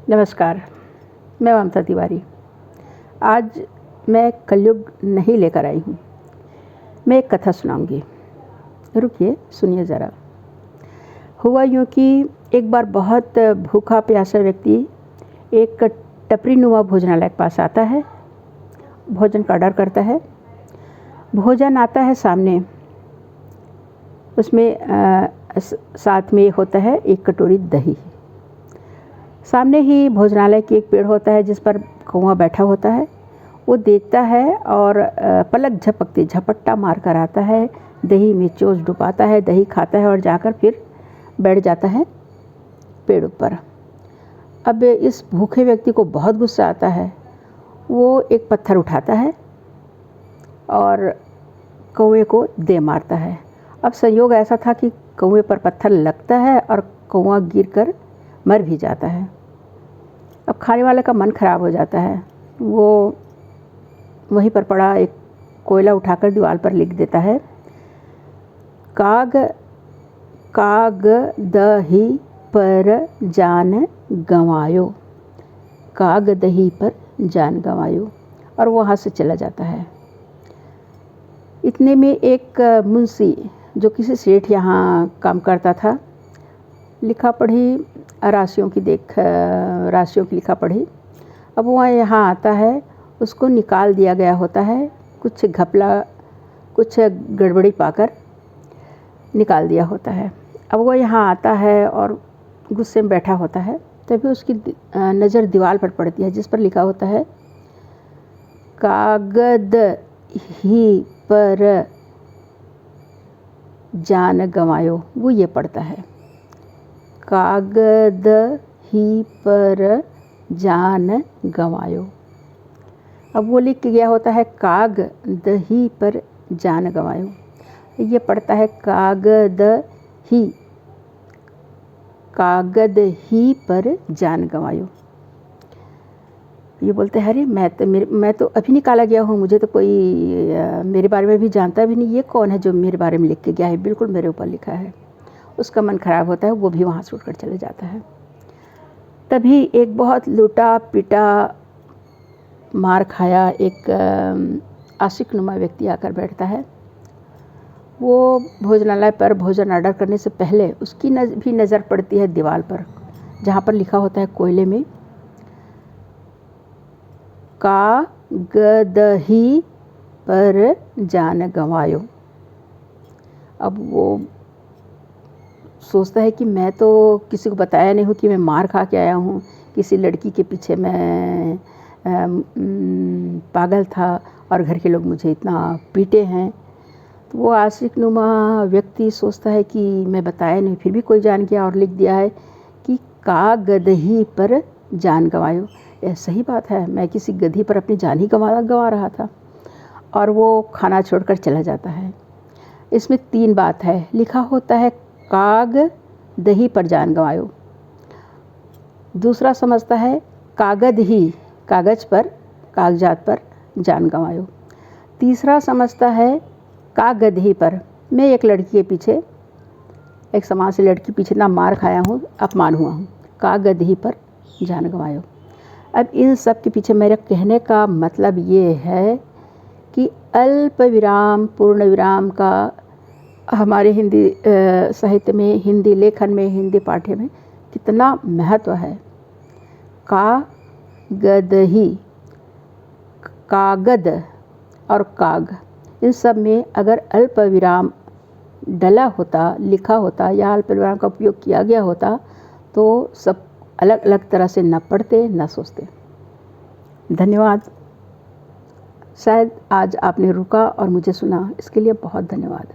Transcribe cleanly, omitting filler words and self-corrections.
नमस्कार, मैं ममता तिवारी। आज मैं कलयुग नहीं लेकर आई हूँ। मैं एक कथा सुनाऊंगी। रुकिए, सुनिए ज़रा। हुआ यूँ कि एक बार बहुत भूखा प्यासा व्यक्ति एक टपरी नुमा भोजनालय के पास आता है। भोजन का ऑर्डर करता है। भोजन आता है सामने। उसमें साथ में होता है एक कटोरी दही। सामने ही भोजनालय की एक पेड़ होता है जिस पर कौवा बैठा होता है। वो देखता है और पलक झपकते झपट्टा मार कर आता है, दही में चोंच डुबाता है, दही खाता है और जाकर फिर बैठ जाता है पेड़ ऊपर। अब इस भूखे व्यक्ति को बहुत गुस्सा आता है। वो एक पत्थर उठाता है और कौवे को दे मारता है। अब संयोग ऐसा था कि कौवे पर पत्थर लगता है और कौवा गिरकर मर भी जाता है। अब खाने वाले का मन खराब हो जाता है। वो वहीं पर पड़ा एक कोयला उठाकर दीवार पर लिख देता है, काग दही पर जान गंवायो, काग दही पर जान गंवायो, और वो वहाँ से चला जाता है। इतने में एक मुंशी जो किसी सेठ यहाँ काम करता था, लिखा पढ़ी राशियों की लिखा पढ़ी। अब वह यहाँ आता है। उसको निकाल दिया गया होता है। कुछ गड़बड़ी पाकर निकाल दिया होता है। अब वो यहाँ आता है और गुस्से में बैठा होता है। तभी उसकी नज़र दीवार पर पड़ती है जिस पर लिखा होता है, कागद ही पर जान गंवायो। वो ये पढ़ता है, कागद ही पर जान गंवायो। अब वो लिख के गया होता है, कागद ही पर जान गंवायो। ये पढ़ता है, कागद ही पर जान गंवायो। ये बोलते हैं, अरे मैं तो अभी निकाला गया हूँ, मुझे तो कोई मेरे बारे में भी जानता भी नहीं। ये कौन है जो मेरे बारे में लिख के गया है? बिल्कुल मेरे ऊपर लिखा है। उसका मन खराब होता है। वो भी वहाँ से उठकर चले जाता है। तभी एक बहुत लूटा पिटा मार खाया एक आशिक नुमा व्यक्ति आकर बैठता है। वो भोजनालय पर भोजन ऑर्डर करने से पहले उसकी भी नज़र पड़ती है दीवार पर, जहाँ पर लिखा होता है कोयले में, कागदही पर जान गंवायो। अब वो सोचता है कि मैं तो किसी को बताया नहीं हूँ कि मैं मार खा के आया हूँ, किसी लड़की के पीछे मैं पागल था और घर के लोग मुझे इतना पीटे हैं। तो वो आशिक नुमा व्यक्ति सोचता है कि मैं बताया नहीं, फिर भी कोई जान गया और लिख दिया है कि कागदही पर जान गंवायो। यह सही बात है, मैं किसी गधी पर अपनी जान ही गंवा रहा था। और वो खाना छोड़कर चला जाता है। इसमें 3 बात है। लिखा होता है, काग दही पर जान गंवायो। दूसरा समझता है, कागजात पर जान गंवायो। तीसरा समझता है, कागदही पर, मैं एक लड़की के पीछे, एक समाज से लड़की पीछे ना मार खाया हूँ, अपमान हुआ हूँ, कागदही पर जान गंवायो। अब इन सब के पीछे मेरे कहने का मतलब ये है कि अल्प विराम पूर्ण विराम का हमारे हिंदी साहित्य में, हिंदी लेखन में, हिंदी पाठ्य में कितना महत्व है। कागदही, कागद और काग, इन सब में अगर अल्प विराम डला होता, लिखा होता या अल्प विराम का उपयोग किया गया होता तो सब अलग अलग तरह से न पढ़ते न सोचते। धन्यवाद। शायद आज आपने रुका और मुझे सुना, इसके लिए बहुत धन्यवाद।